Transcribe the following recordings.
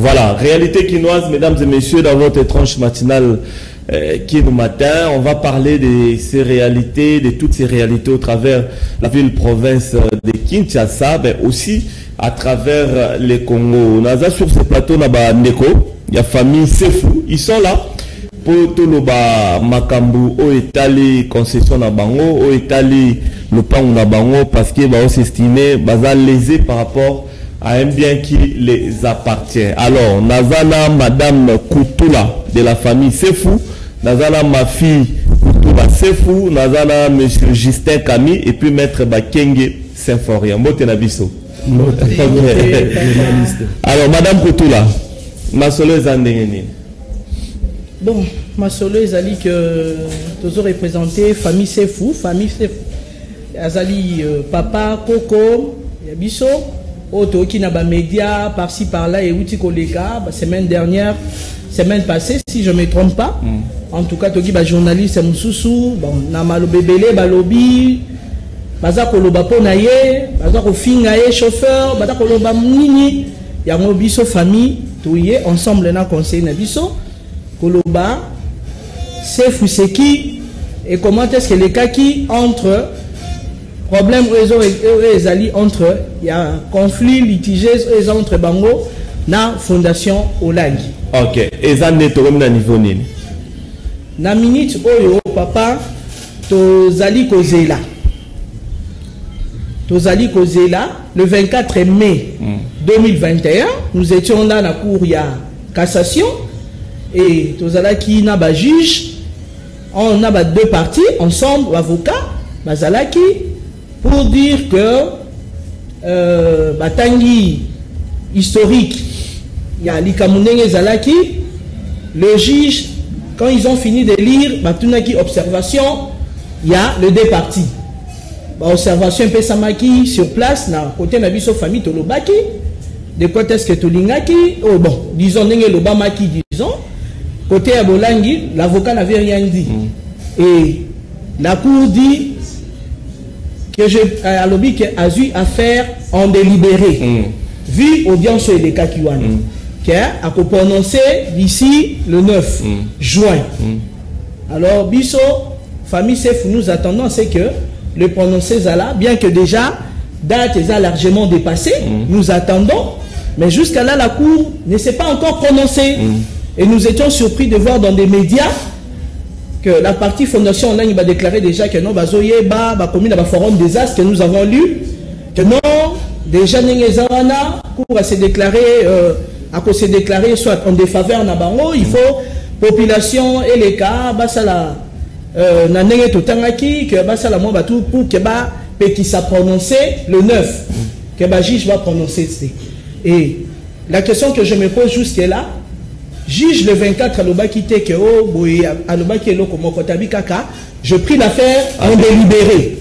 Voilà, réalité quinoise, mesdames et messieurs, dans votre tranche matinale qui nous matin, on va parler de ces réalités, de toutes ces réalités au travers la ville-province de Kinshasa, mais aussi à travers les Congo. On a sur ce plateau, il y a famille Sefou, ils sont là pour tout le makambu au étali concession na bango, au étali le pan na bango parce que va s'estimer bazar lésé par rapport à un bien qui les appartient. Alors, Nazana Madame Koutoula de la famille Sefou, Nazana ma fille Koutoula Sefou, Nazana Monsieur Justin Kami et puis Maître Bakenge Saint-Forien. Mbote Nabiso. Alors, Madame Koutoula, ma solo Zandengeni. Bon, ma solo Zali que toujours représenté famille Sefou, Azali papa Coco, Yabiso. Auto qui n'a pas média par-ci par-là et outil collègue semaine dernière, semaine passée si je me trompe pas. En tout cas toki ba journaliste mususu bon na malobebele balobi baza koloba pona ye baza ko finga ye chauffeur baza koloba nini ya biso famille toye ensemble na conseil na biso koloba Sefou Seki et comment est-ce que les cas qui entre problème entre il y a conflit litigé entre bango na fondation Olangi. OK. Et ça n'est pas na niveau nini. Na minute oyo papa tozali kozela. Tozali kozela le 24 mai 2021, nous étions là na cour ya cassation et tozala ki na ba juge, on a ba deux parties ensemble avocat bazalaki pour dire que Batangi historique, il y a l'Ikamunenge Zalaki, le juge, quand ils ont fini de lire, Batunaki observation, il y a le deux parties. Observation un peu Samaki sur place, na côté Nabiso famille Tolobaki, de quoi est-ce que Tolingaki, oh bon, disons Nenge Lobamaki, disons, côté Abolangi, l'avocat n'avait rien dit. Et la cour dit que je à l'objet que a eu affaire en délibéré vu audience et les cas qui qui a prononcé d'ici le 9 juin. Alors biso famille Sefou nous attendons c'est que le prononcé Zala bien que déjà date est largement dépassée nous attendons mais jusqu'à là la cour ne s'est pas encore prononcée et nous étions surpris de voir dans des médias que la partie fondation online va déclarer déjà que non, commis dans le forum des as que nous avons lu, que non, déjà Nengezawana, pour se déclarer soit en défaveur Nabango, il faut population et les cas, basala Nanenge Totangaki, que basala moi batou pour que qui s'est prononcé le 9, que juge va prononcer. Et la question que je me pose jusqu'à là, juge le 24 à l'Obakité que je prie l'affaire en délibéré.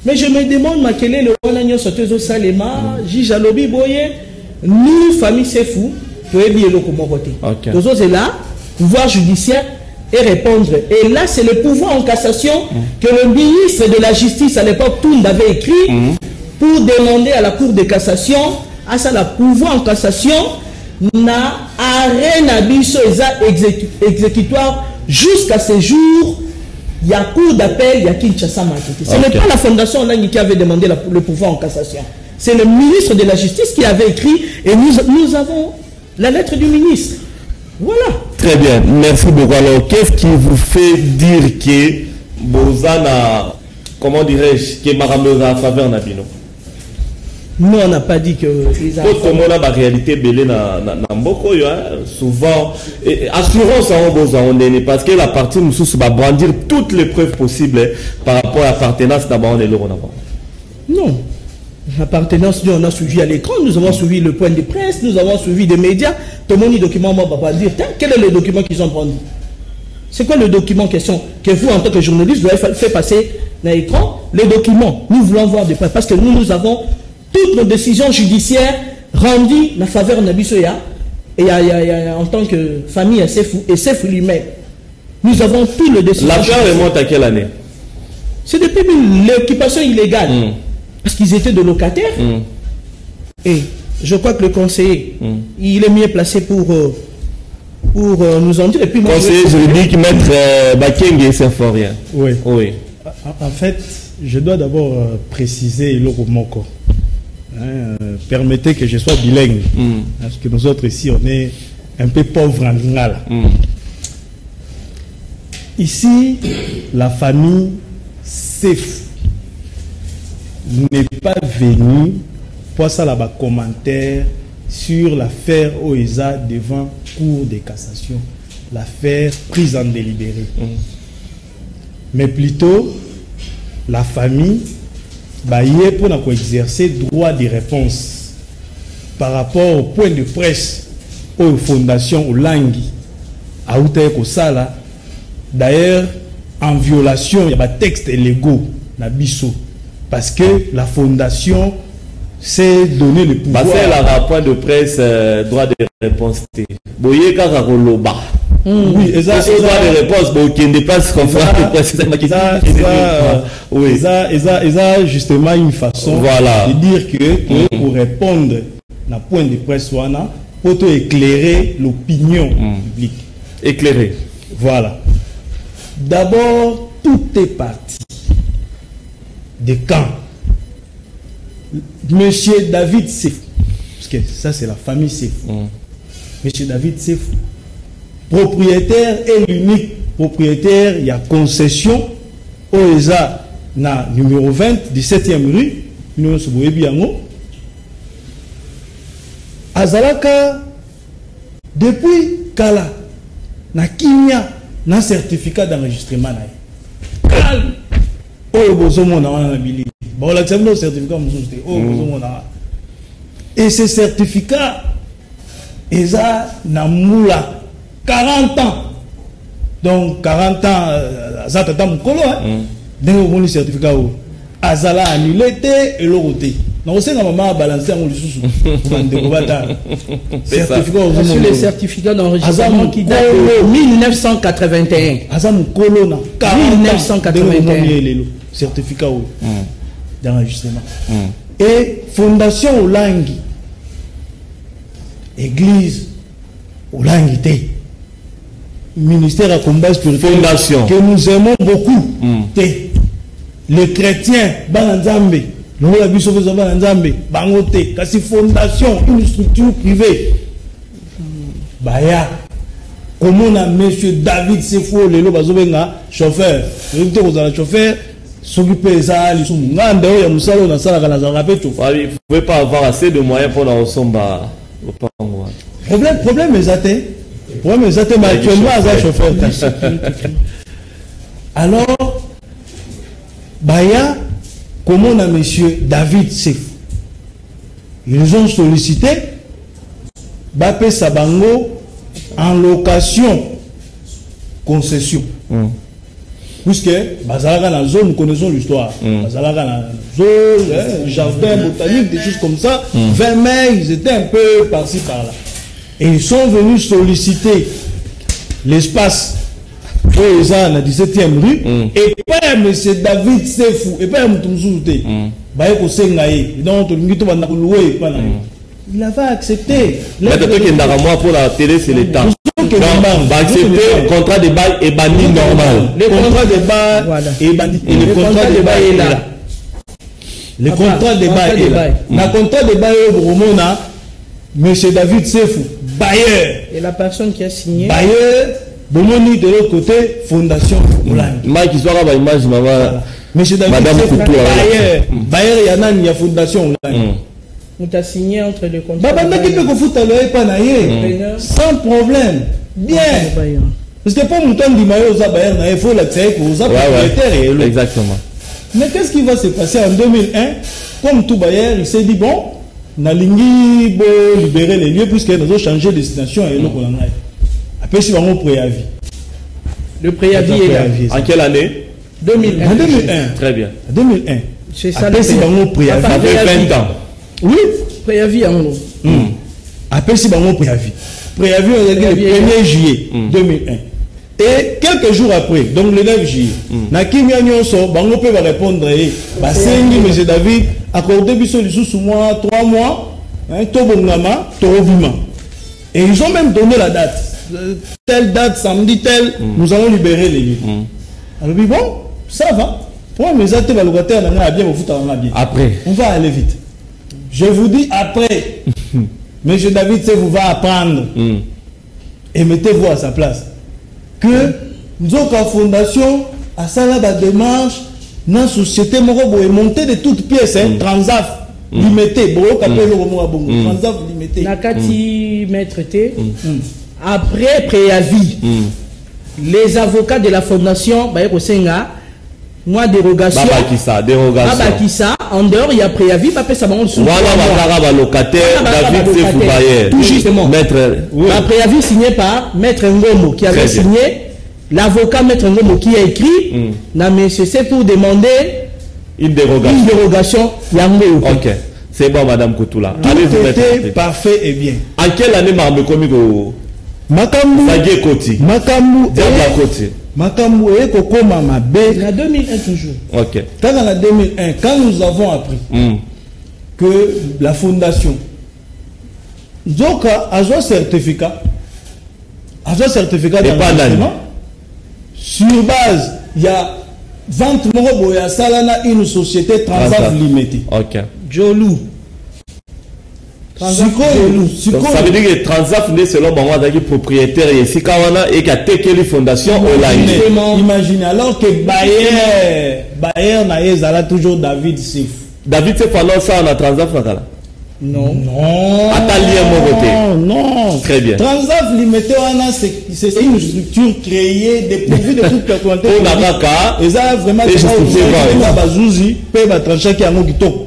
Mais je me demande quel est le Wanagnon Sotezo Salema, juge à l'Obi Boye, nous, famille Sefou, pour aider le Komokoté. Nous sommes là, pouvoir judiciaire et répondre. Et là, c'est le pouvoir en cassation que le ministre de la Justice à l'époque, Tound avait écrit pour demander à la Cour de cassation, à ça, le pouvoir en cassation, na arrêt na biso exécutoire jusqu'à ce jour. Il y a cour d'appel, il y a Kinshasa Matete. Ce n'est pas la fondation Olangi qui avait demandé le pouvoir en cassation. C'est le ministre de la Justice qui avait écrit et nous avons la lettre du ministre. Voilà. Très bien, merci beaucoup. Alors, qu'est-ce qui vous fait dire que Bozana, comment dirais-je, que Maramosa a faveur Nabino? Nous, on n'a pas dit que les enfants... la réalité belé na mboko souvent assurance en besoin parce que la partie nous va brandir toutes les preuves possibles par rapport à l'appartenance d'abord et l'euro. Non, l'appartenance on a suivi à l'écran, nous avons suivi le point de presse, nous avons suivi des médias. Tout le monde document moi va pas dire quel est le document qu'ils ont pris. C'est quoi le document question que vous en tant que journaliste vous avez fait passer dans l'écran? Les documents, nous voulons voir de près parce que nous avons toutes nos décisions judiciaires rendues en faveur de Nabisoya et en tant que famille à Sefou et Sefou lui-même. Nous avons toutes les décisions. L'affaire remonte à quelle année? C'est depuis l'occupation illégale. Parce qu'ils étaient de locataires. Et je crois que le conseiller, il est mieux placé pour nous en dire. Et puis moi, conseiller juridique, maître Bakenge Symphorien. Oui. Oui. En fait, je dois d'abord préciser le Moko. Permettez que je sois bilingue. Parce que nous autres ici, on est un peu pauvres en lingala. Ici, la famille Sef n'est pas venue pour ça là-bas commentaire sur l'affaire OESA devant Cour de cassation, l'affaire prise en délibéré. Mais plutôt, la famille va y est pour exercer droit de réponse par rapport au point de presse aux fondations, aux langues, à Outeko Sala. D'ailleurs, en violation, il y a des textes légaux, parce que la fondation s'est donné le pouvoir. C'est le rapport de presse, droit de réponse. Boye Karoloba. Oui, et ça, droit de réponse, qui ne passe comme ça, justement une façon de dire que pour répondre à point de presse, pour éclairer l'opinion publique. Éclairer. Voilà. D'abord, tout est parti des camps. Monsieur David Sef, parce que ça c'est la famille Sef. Monsieur David Sef, propriétaire et l'unique propriétaire, il y a concession OESA na numéro 20, 17e rue, nous sommes Biango. Azalaka, depuis Kala, na Kimia, na certificat d'enregistrement. Calme. Et ce certificat, ils ont namoula 40 ans. Donc 40 ans, ça t'a mon colo, d'un le certificat où Azala annulé et l'autre. Non, c'est maman balancer en dessous. Sur les certificats d'enregistrement qui datent de 1981. Azam colo na 1981. Certificat d'enregistrement. Et Fondation Olangi, Église Olangi, ministère à combat spirituel, Fondation que nous aimons beaucoup. Les chrétiens, Bananzambe, Bangote, Kasi Fondation, une structure privée. Baya, comment on a monsieur David Sefo, le Bazobenga, chauffeur, le chauffeur. S'occuper de ça, ils sont nganda ya musalo na sala kana za rapeto. Vous pouvez pas avoir assez de moyens pour la somba. Problème est athée. Problème est athée, mais actuellement à chauffeur. Alors, Baya, comment on a monsieur David Sef. Ils ont sollicité Bapé Sabango en location concession. Puisque Bazalaka dans la zone, nous connaissons l'histoire. Bazalaka dans la zone, jardin botanique, des choses comme ça. 20 mai, ils étaient un peu par-ci par-là. Et ils sont venus solliciter l'espace pour les ans à la 17e rue. Et pas M. David Sefou, et pas M. Toumzouté. Il avait accepté. Mais pour la télé, c'est l'État. Va accepter le contrat de bail et banni normal. Le contrat de bail est banni. Et le contrat de bail est là. Le contrat de bail est là. Le contrat de bail est Romona, M. David Sefou, bailleur. Et la personne qui a signé. Bailleur, Bomoni de l'autre côté, Fondation Olangi. Mike, il sera image, M. David Sefou, bailleur. Bailleur, il y en a une Fondation Olangi. On t'a signé entre les contrats. Sans problème. Bien. Parce que pour Mouton Dimayo, il faut l'accès aux propriétaires. Exactement. Mais qu'est-ce qui va se passer en 2001? Comme tout bailleur, il s'est dit bon, Nalingi va libérer les lieux puisque nous avons changé de destination et nous avons après si on préavis. Le préavis est là. En quelle année? 2001. En 2001. Très bien. En 2001. C'est ça. Après si on préavis. Ça fait 20 ans. Oui. Préavis en haut. Après si on préavis. Préavis on a dit le 1er juillet 2001. Et quelques jours après, donc le 9 juillet, Nakim Yanyonso, Bango peut répondre, M. David, accordez Bissot sous moi 3 mois Tobongama, Torobima. Et ils ont même donné la date. Telle date, samedi, tel, nous allons libérer les livres. Alors, bon, ça va. Pour mes athées, le locataire, on a bien, après. On va aller vite. Je vous dis après. M. David, vous va apprendre. Et mettez-vous à sa place. Que nous avons la fondation, à ça la démarche, dans la société, est montée de toutes pièces, Transaf. Limité, Transaf limité. Nakati maître T. Après préavis, les avocats de la fondation, moi dérogation. Babakisa, en dehors il y a préavis, ça va voilà, locataire, David Sefoubaye. Tout justement. Maître. Un préavis signé par Maître Ngomo qui avait signé, l'avocat Maître Ngomo qui a écrit, mais c'est pour demander une dérogation. Ok. C'est bon, Madame Koutoula. Tout était parfait et bien. En quelle année Marme Komiko Makambu. Sagé Koti. Makambu. Diabla Koti. Makambu et Kokoma Mabe. En 2001 toujours. Ok. Quand en 2001, quand nous avons appris que la fondation Zoka a un certificat. D'enregistrement. Sur base, il y a 20 Morobo et Salana, une société Transaf limitée. Ok. Jolou. Donc, ça veut dire que Transaf n'est selon moi propriétaire ici et qui a été une fondation online. Imaginez alors que Bayer n'a toujours David Sif. David Sif alors ça on a Transaf non. Non. Très bien. Transaf limité c'est une structure créée dépourvue de toute personnalité. Et ça vraiment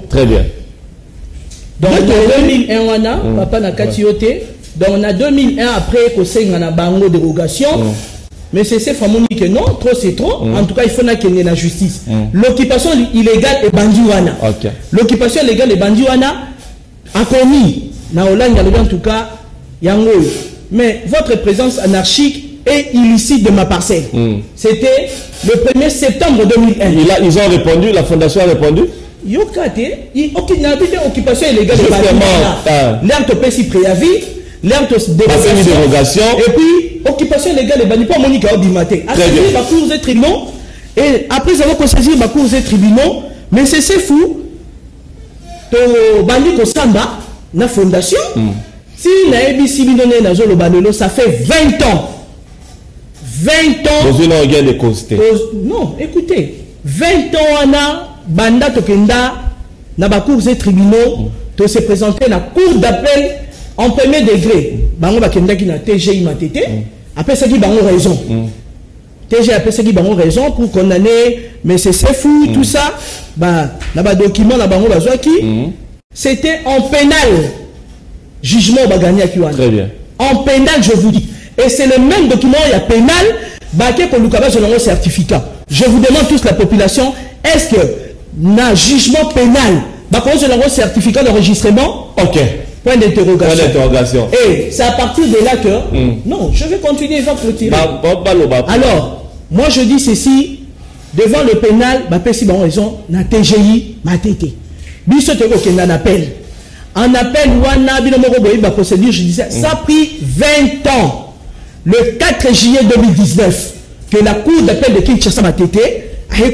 très bien. Donc en 2001 papa na katiote. Donc on a 2001 après que c'est une bango dérogation. Mais c'est fameux que non, trop c'est trop. En tout cas, il faut qu'il y ait la justice. L'occupation illégale est bandiwana. L'occupation illégale est bandiwana a commis na Hollande en tout cas yango. Mais votre présence anarchique est illicite de ma parcelle. C'était le 1er septembre 2001. Ils ont répondu, la fondation a répondu. Yokate, aucune occupation illégale de bandiwana. L'air te paie si préavis. L'air te dérogation. Et puis, occupation illégale de bandiwana. Pas Monica Obimaté. A saisi ma cours et tribunaux. Et après avoir saisi ma cours et tribunaux, mais c'est fou. To bandi ko samba na fondation. Si na EBC bidonné na zolo balelo, ça fait 20 ans. 20 ans. Dans une organe de consté. Non, écoutez. 20 ans ana banda tokenda na ba cours et tribunaux to se présenter na cour d'appel en premier degré. Bango bakenda ki na TGI matete. Après ça qui bango raison. TGI après ça qui bango raison pour condamner mais c'est fou tout ça. Bah na ba document na bango bazwaki. C'était en pénal. Jugement ba gagné ki wana. Très bien. En pénal je vous dis. Et c'est le même document il y a pénal ba ke ko lukaba selon certificat. Je vous demande tous la population, est-ce que na jugement pénal bah quand je certificat d'enregistrement? Ok. Point d'interrogation. Point d'interrogation. Et c'est à partir de là que non, je vais continuer, il va clôturer. Alors, moi je dis ceci, devant le pénal, bah si bon raison, na TGI, ma tété. Biso te ko en appel. En appel wana bino moko boyi ba procédure judiciaire, ça a pris 20 ans. Le 4 juillet 2019 que la cour d'appel de Kinshasa m'a tété arrêt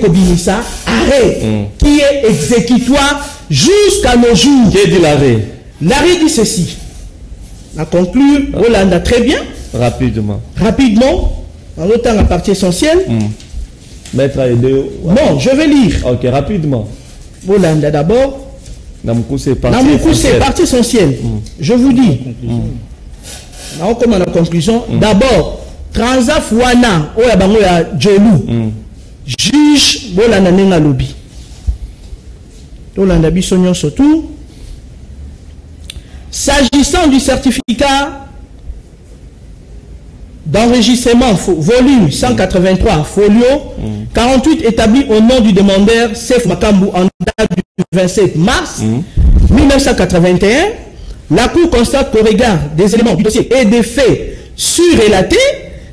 qui est exécutoire jusqu'à nos jours. Qui dit l'arrêt? L'arrêt dit ceci. À conclure, Hollande très bien. Rapidement. En autant la partie essentielle. Maître Aideo. Non, je vais lire. Ok, rapidement. Hollande d'abord. Namoukou c'est partie essentielle. Je vous dis. On commence la conclusion. D'abord, Transaf wana oya bango ya Jolou. Juge bolanda nenga lobi. Olanda bisonyon surtout. S'agissant du certificat d'enregistrement volume 183 folio 48 établi au nom du demandeur Sef Makambu en date du 27 mars 1981, la Cour constate qu'au regard des éléments du dossier et des faits surrelatés,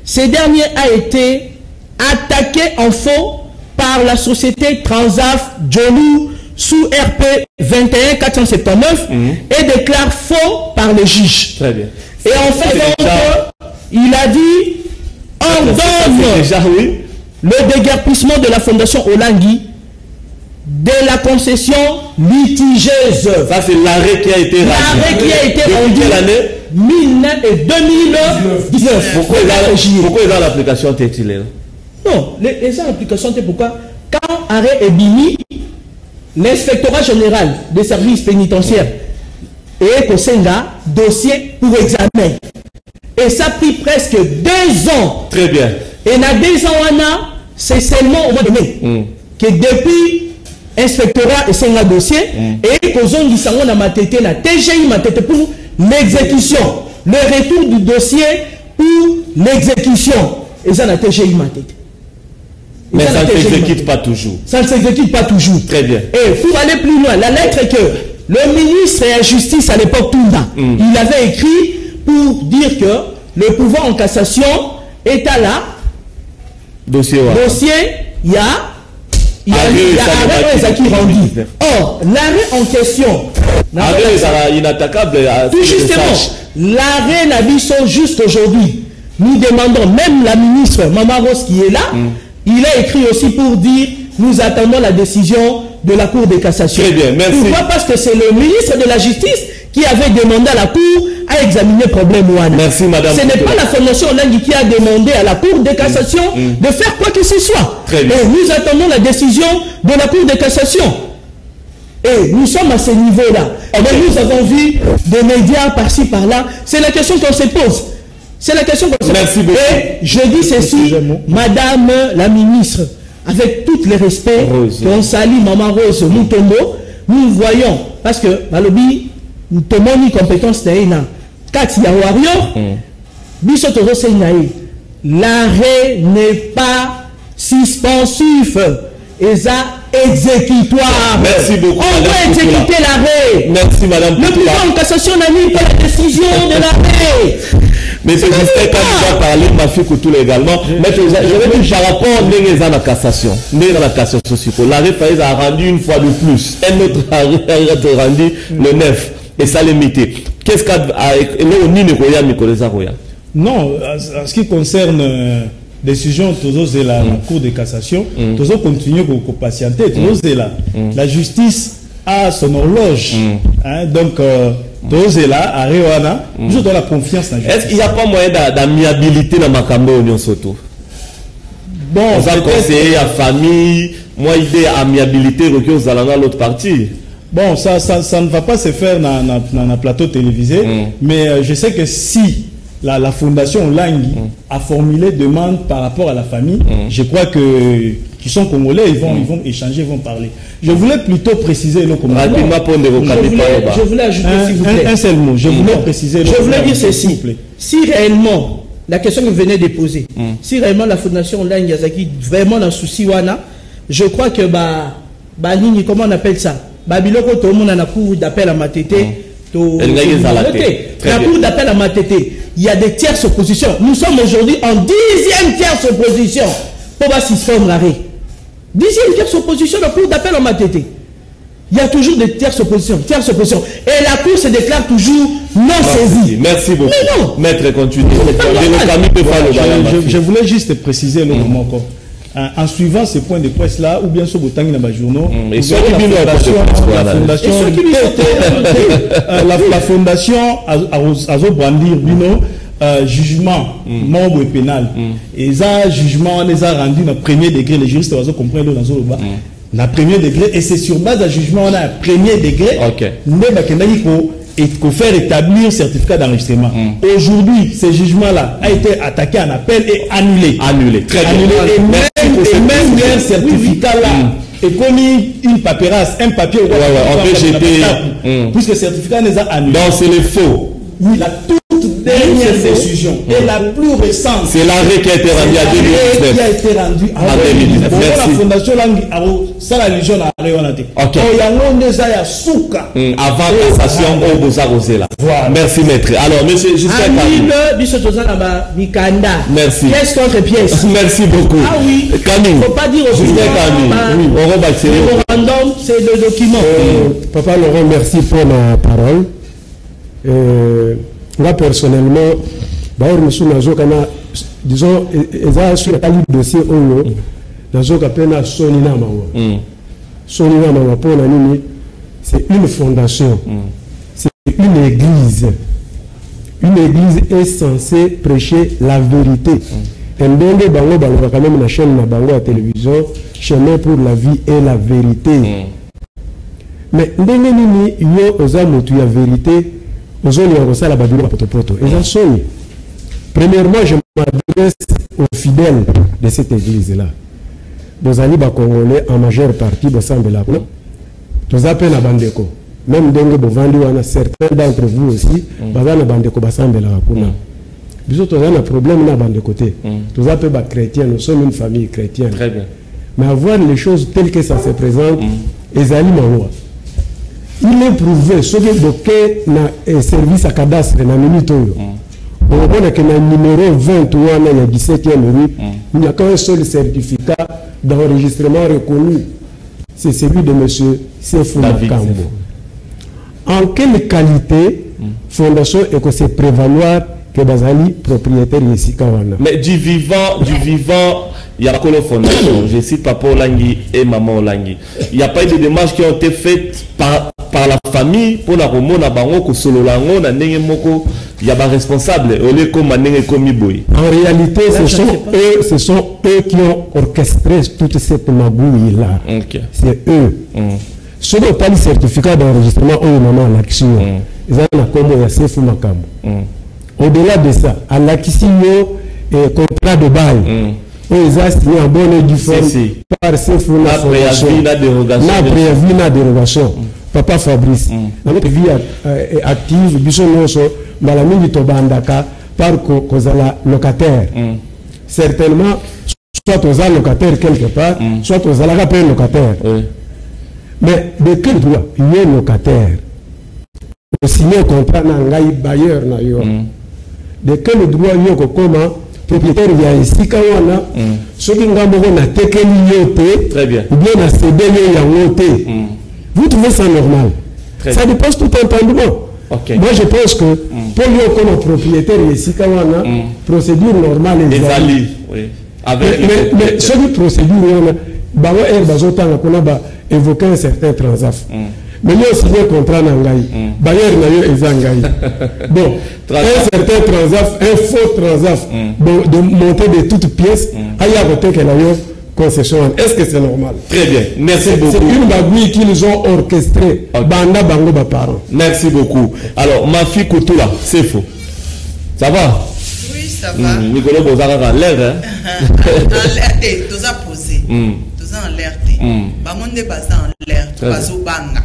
ce dernier a été attaqué en faux par la société Transaf Jolou sous RP 21 479 et déclare faux par le juge. Très bien. Et en fait, donc, il a dit ordonne déjà, oui, le déguerpissement de la fondation Olangui de la concession litigieuse. Ça, c'est l'arrêt qui a été rendu. L'arrêt qui a été rendu quelle année? 2019. Pourquoi il est dans l'application titulaire? Non, les applications, c'est pourquoi quand arrêt est bini, l'inspectorat général des services pénitentiaires et Kosenga dossier pour examen. Et ça a pris presque 2 ans. Très bien. Et dans 2 ans, c'est seulement au mois de mai que depuis inspectorat et Senga dossier et Kozongi Sango na matete na TGI matete pour l'exécution. Le retour du dossier pour l'exécution. Et ça na TGI matete. Mais ça ne s'exécute pas toujours. Ça ne s'exécute pas toujours. Très bien. Et pour aller plus loin, la lettre que le ministre de la Justice à l'époque Tounda, il avait écrit pour dire que le pouvoir en cassation est à la dossier, il y a arrêt qui rendu. Or, l'arrêt en question, inattaquable. Tout justement, l'arrêt Nabiso jusqu'aujourd'hui, nous demandons, même la ministre Mama Rose qui est là, il a écrit aussi pour dire nous attendons la décision de la Cour de cassation. Très bien, merci. Pourquoi? Parce que c'est le ministre de la Justice qui avait demandé à la Cour à examiner le problème Ouane. Merci, madame. Ce n'est pas la Fondation Olangui qui a demandé à la Cour de cassation de faire quoi que ce soit. Très bien. Et nous attendons la décision de la Cour de cassation. Et nous sommes à ce niveau-là. Okay. Nous avons vu des médias par-ci, par-là. C'est la question qu'on se pose. C'est la question qu'on se pose. Merci beaucoup. Et je dis ceci, madame la ministre, avec tout le respect, qu'on salue Maman Rose Moutombo, nous voyons, parce que Malobi, nous tomons une compétence d'aïna. Quand il y a warrior, l'arrêt n'est pas suspensif. Et ça, exécutoire. Merci beaucoup. On doit exécuter l'arrêt. Merci, madame. Le pouvoir en cassation n'a mis pas la décision de l'arrêt. Mais c'est juste quand on va parler de ma fille Koutoul également. Mais je vais dire par rapport à la cassation. La cassation, l'arrêt Faïs a rendu une fois de plus. Un autre arrêt a rendu le 9. Et ça limité. Qu'est-ce qu'a Non, en ce qui concerne décision de la Cour de cassation, toujours continuer à patienter, la justice a son horloge. Donc, toujours là, à Réwana, toujours dans la confiance dans la justice. Est-ce qu'il n'y a pas moyen d'amiabilité dans ma campagne surtout? Bon, on va conseiller à famille, moi idée amiabilité aux allants à l'autre partie. Bon, ça ne va pas se faire dans un plateau télévisé, mais je sais que si la fondation Olangui a formulé demande par rapport à la famille, je crois que qui sont congolais, ils vont échanger, ils vont parler. Je voulais plutôt préciser le commandement. Je voulais ajouter, s'il vous plaît. Un seul mot, je voulais préciser. Je voulais dire ceci. Si réellement, la question que vous venez de poser, si réellement la fondation Olangui Yazaki vraiment un souci wana, je crois que comment on appelle ça? Babiloko tout le monde a la cour d'appel à Matete. La cour d'appel à Matete, il y a des tierces oppositions. Nous sommes aujourd'hui en 10e tierce opposition pour voir si c'est l'arrêt. 10e tierce opposition, la cour d'appel à Matete. Il y a toujours des tierces oppositions. Et la cour se déclare toujours non saisie. Merci beaucoup. Mais non. Maître, continue. Je voulais juste préciser le moment encore. En suivant ces points de presse là, ou bien sur Botangi dans les journaux, la fondation Azo Brandir Bino, jugement membre pénal. Et ça, jugement, on les a rendus dans le premier degré. Les juristes comprennent dans le bas. Dans le premier degré, et c'est sur base d'un jugement, on a un premier degré. Et qu'on fait établir certificat d'enregistrement. Aujourd'hui, ce jugement-là a été attaqué en appel et annulé. Très bien. Et même leur certificat-là est comme une paperasse, un papier. On peut jeter. Puisque le certificat les a annulés. Donc c'est le faux. Oui, toute dernière décision et la plus récente. C'est l'arrêt qui a été rendu à 2019. Qui a été rendu à 2019. La fondation ça la religion a réalisé. Ok. Avant cassation au Bozarosé là. Merci maître. Alors monsieur Justin Camille. Merci. Pièce contre pièce. Merci beaucoup. Ah oui. Camille. Faut pas dire au Justin Camille. Le memorandum, c'est le document. Papa Laurent, merci pour la parole. Moi personnellement, disons, sur le dossier, c'est une fondation, c'est une église. Une église est censée prêcher la vérité. Et donc, quand même la chaîne à télévision, chemin pour la vie et la vérité. Mais ndenge yo oza motu ya vérité ozoli ya kosala babilo potopoto eza soni. Premièrement, je m'adresse aux fidèles de cette église là. Bozali ba congolais en majeure partie bosambela ko tozape na bandeko même ndenge bovandi wana certains d'entre vous aussi bazana bandeko basambela kuna biso tozana problème na bandeko te tozape ba chrétien, nous sommes une famille chrétienne. Très bien. Mais avoir les choses telles que ça se présente ezali mawa. Il est prouvé, ce que le service à cadastre dans minute, on voit que le numéro 21 il y a 17e rue, il n'y a qu'un seul certificat d'enregistrement reconnu. C'est celui de M. Sefou Makambo. En quelle qualité fondation est que c'est prévaloir que Bazali propriétaire ici Kawana? Mais du vivant, il y a la fondation. Je cite Papa Olangi et Maman Olangi. Il n'y a pas eu de démarches qui ont été faites par la famille pour la Romona Bango, que solo lango, na nenge moko, il y a pas responsable. En réalité, ce sont eux qui ont orchestré toute cette magouille là. Okay. C'est eux. Ce n'est pas le certificat d'enregistrement au moment à l'action. Ils ont la combo ya Sefou Makambo. Au-delà de ça, à l'action et contrat de bail. Ils ont signé en bonne et due forme par Sefou Makambo. Na dérogation. Papa Fabrice, dans notre vie active, Malami Tobandaka par Kozala locataire. Certainement, soit aux locataire quelque part, soit aux alagapés locataire. Mais de quel droit il y a locataire? Pour signer un contrat n'angaï bailleur na yo. De quel droit il y a comment propriétaire via ici kawana? Ceux qui n'ont pas tekeli yote, très bien. Ou bien na cédé yote. Vous trouvez ça normal? Ça dépasse tout entendement. Okay. Moi je pense que pour lui comme propriétaire ici kawana, procédure normale ezali. Oui. Mais cette procédure bawa bazotanga kuna ba évoquer un certain transaf. Mais il y a aussi un contrat n'angaï. Bayer na yo ezangaï. Bon, un certain transaf, un faux transaf, de monter de toutes pièces, aya voter que la yo concession. Est-ce que c'est normal? Très bien, merci beaucoup. C'est une bagouille qu'ils ont orchestrée. Banda bango ba parents. Merci beaucoup. Alors, ma fille Koutoula, c'est faux. Ça va? Oui, ça va. Nicolas Bozara en l'air, hein? En l'air, tu as posé. Tu as en l'air. Bamonde basa en l'air. Bazo banga.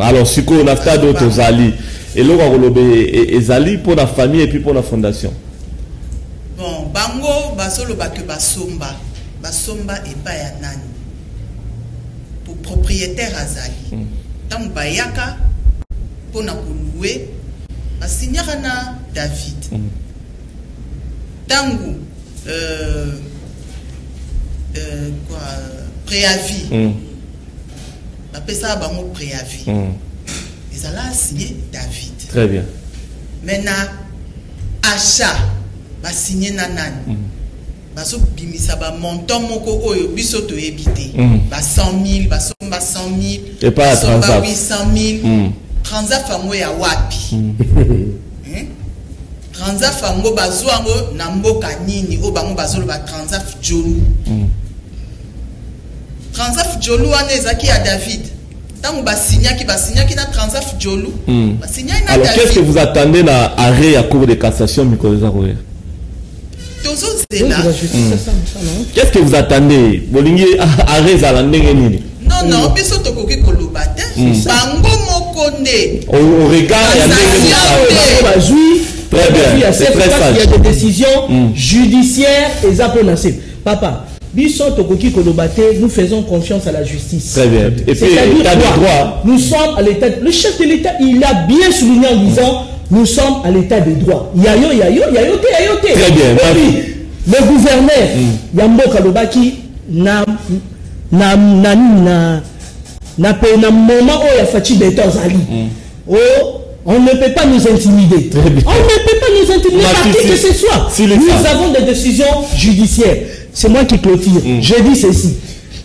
Alors, si on a fait d'autres ali, et là, on a ezali pour la famille et puis pour la fondation. Bon, bango, basolo bake basomba. Basomba et pas ya nani. Pour propriétaire azali. Tant bayaka, pour na louer, basignera na David. Tangu, quoi, préavis. Après ça, bango préavis. Ils allaient signer David. Très bien. Maintenant, achat, va signer nanan. Baso bimisa ba montant moko oyo biso to ebité. Ba 100 000, ba somba 100 000. Et pas à transaf. 800 000. Transaf ango ya wapi. Transaf ango bazwango na mboka nini o bango bazolo ba transaf jolu. Transaf jolu wana ezaki ya David. Tant ba signaki na transaf jolu. Alors qu'est-ce que vous attendez na arrêt à cour de cassation Mikoleza Royer? Qu'est-ce que vous attendez? Bolingi arrêt za landenge nini? Non, biso tokoki kolobate. Bango mokonde. Au regard ya ndenge bazui Très bien, c'est très sage. Il y a des décisions judiciaires et zaponacées. Papa, nous faisons confiance à la justice. Très bien. Et puis, l'état de droit. Nous sommes à l'état. Le chef de l'État, il a bien souligné en disant nous sommes à l'état de droit. Yayo. Très bien. Et puis, le gouverneur, Yambo Kalobaki, na moment où il a fait des temps à lui. On ne peut pas nous intimider. On ne peut pas nous intimider par qui que ce soit. Nous avons des décisions judiciaires. C'est moi qui clôture. Je dis ceci.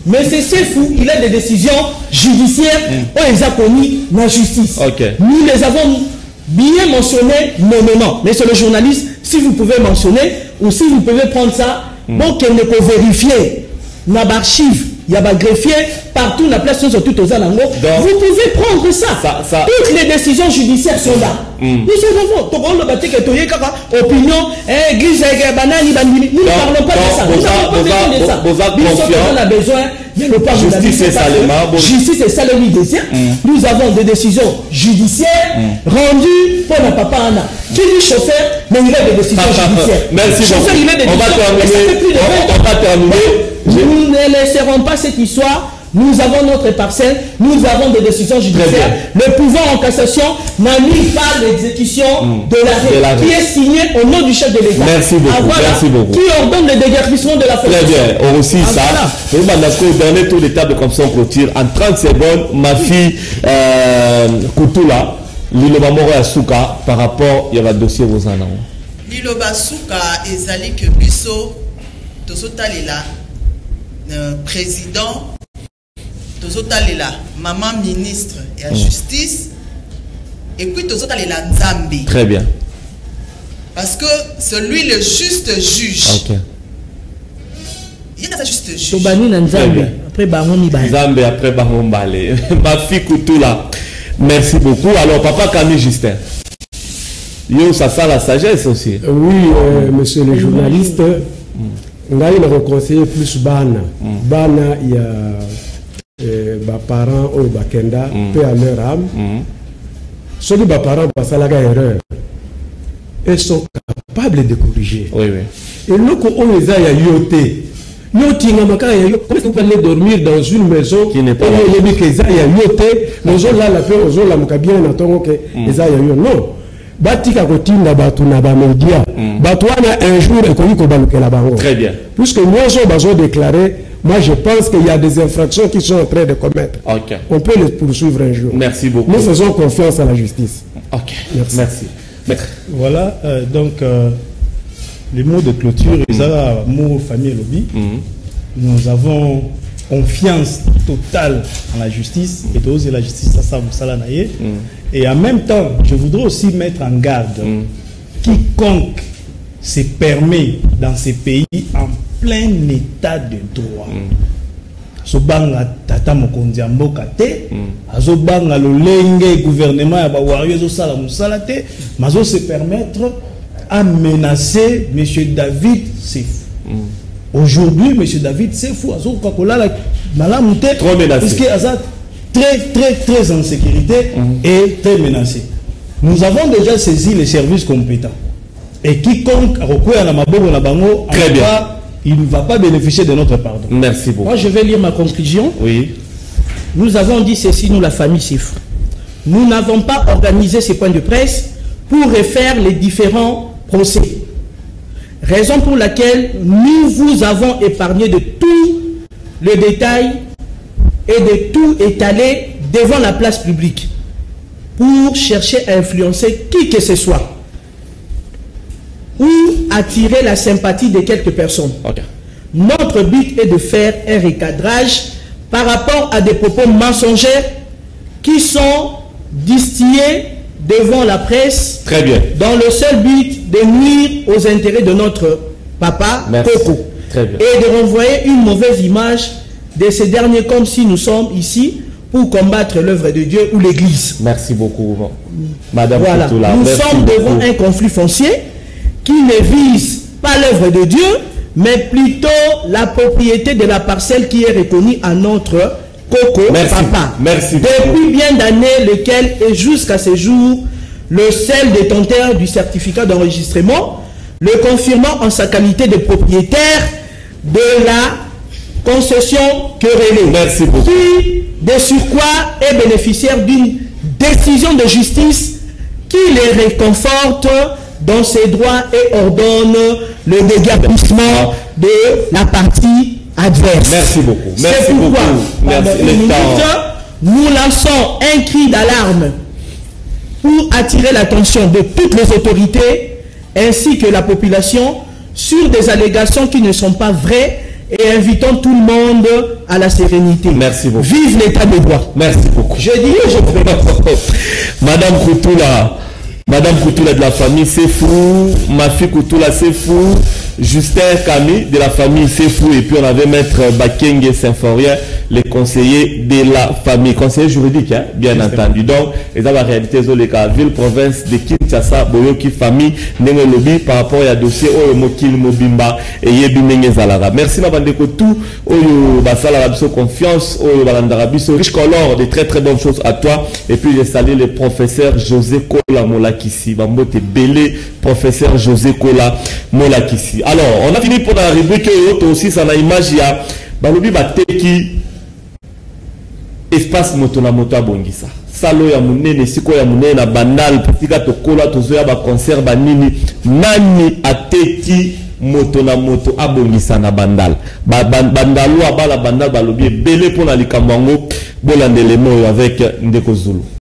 Mais c'est fou, il a des décisions judiciaires où ils ont connu la justice. Nous les avons bien mentionnés nommément. Mais c'est le journaliste, si vous pouvez mentionner, ou si vous pouvez prendre ça, donc qu'elle ne peut vérifier. Dans l'archive, il y a un greffier, partout, la place sont tout aux alentours. Vous pouvez prendre ça. Toutes les décisions judiciaires sont là. Nous avons opinion, église, nous ne parlons pas de ça. Nous n'avons pas besoin de ça. Justice et Salema. Justice et Salema désir. Nous avons des décisions judiciaires rendues pour la papa Anna. Qui dit chauffeur, mais il a des décisions judiciaires. Merci beaucoup. On va terminer. Nous ne laisserons pas cette histoire. Nous avons notre parcelle, nous avons des décisions judiciaires. Le pouvoir en cassation n'annule pas l'exécution de l'arrêt qui est signé au nom du chef de l'État. Merci beaucoup. Merci beaucoup. Qui ordonne le déguerpissement de la Très bien. Aussi ça. Nous allons donner tout l'état de comme ça on clôture. En 30 secondes, ma fille Koutoula, Liloba Moro Asuka, par rapport à dossier aux anneaux. Liloba Suka ezali que biso tozotalela président tozotalela maman ministre et la justice et puis tozotalela Nzambe. Très bien. Parce que celui le juste juge. Il y a un juste juge. Après Nzambe après Bahombale. Ma fille Koutoula. Merci beaucoup. Alors papa Camille Justin. Yo, ça sent la sagesse aussi. Oui, monsieur le journaliste. On a conseillé plus Bana. Bana, il y a parents ou Bakenda, paix à leur âme. Ceux qui parents passent à la erreur, ils sont capables de corriger. Oui. Et nous, on les a yoté. Comment est-ce que vous allez dormir dans une maison qui n'est pas là? Nous avons la paix, nous avons la bien, non. Batika kotinda batu na ba média batu wana un jour ekoki ko balukela bango. Très bien. Puisque nous avons déclaré, moi je pense qu'il y a des infractions qui sont en train de commettre. On peut les poursuivre un jour. Merci beaucoup. Nous faisons confiance à la justice. Merci. Voilà, donc les mots de clôture, mot famille lobby. Nous avons confiance totale en la justice et d'oser la justice et en même temps je voudrais aussi mettre en garde quiconque se permet dans ces pays en plein état de droit azobanga tata mokonzi ya mboka te azobanga lolenge gouvernement ya bawario ezosala mosala te mazo se permettre à menacer monsieur David Sefou. Aujourd'hui, M. David Sefou, trop menacé. Parce qu'il est très en sécurité et très menacé. Nous avons déjà saisi les services compétents. Et quiconque a recours à la Maboro Nabango, il ne va pas bénéficier de notre pardon. Merci beaucoup. Moi, je vais lire ma conclusion. Oui. Nous avons dit ceci, nous, la famille Sefou. Nous n'avons pas organisé ces points de presse pour refaire les différents procès. Raison pour laquelle nous vous avons épargné de tout le détail et de tout étaler devant la place publique pour chercher à influencer qui que ce soit ou attirer la sympathie de quelques personnes. Notre but est de faire un recadrage par rapport à des propos mensongers qui sont distillés devant la presse. Très bien. Dans le seul but de nuire aux intérêts de notre papa Coco. Très bien. Et de renvoyer une mauvaise image de ces derniers comme si nous sommes ici pour combattre l'œuvre de Dieu ou l'Église. Merci beaucoup, Madame voilà. Koutoula. Nous sommes devant un conflit foncier qui ne vise pas l'œuvre de Dieu, mais plutôt la propriété de la parcelle qui est reconnue à notre Coco, papa. Merci. Depuis bien d'années, lequel et jusqu'à ce jour, le seul détenteur du certificat d'enregistrement, le confirmant en sa qualité de propriétaire de la concession querellée. Merci beaucoup. Qui, de surcroît, est bénéficiaire d'une décision de justice qui les réconforte dans ses droits et ordonne le déguerpissement de la partie adverse. Merci beaucoup. C'est pourquoi, nous lançons un cri d'alarme pour attirer l'attention de toutes les autorités ainsi que la population sur des allégations qui ne sont pas vraies et invitons tout le monde à la sérénité. Merci beaucoup. Vive l'état de droit. Merci beaucoup. Je dis et je prie. Madame Koutoula de la famille c'est fou, ma fille Koutoula c'est fou, Justin Camille de la famille c'est fou, et puis on avait maître Bakenge Symphorien, les conseillers de la famille, conseiller juridique, hein, bien entendu. Donc, et dans la réalité, la ville, province de Kinshasa, Boyoki famille, Nengo Lobby, par rapport à dossier Oyo Mokil Mobimba et Yebi Nenge Zalara. Merci Mabandeko tout, Oyo Basala Rabiso confiance, Oyo Balandarabiso, riche color, des très très bonnes choses à toi. Et puis j'ai salué le professeur José Kola Molakisi, Bambote Belé, professeur José Kola Molakisi. Alors, on a fini pour la rubrique aussi, ça a image, il y a Balobi Bateki. Espace moto na moto abongisa salo ya munene siko ya munene na bandal patika tokola tozoya ba concert ba nini nani ateki moto na moto abongisa na bandal bandalo abala bandal balobi belé pour na likambo ngo bolandele moyo avec Ndeko Zulu.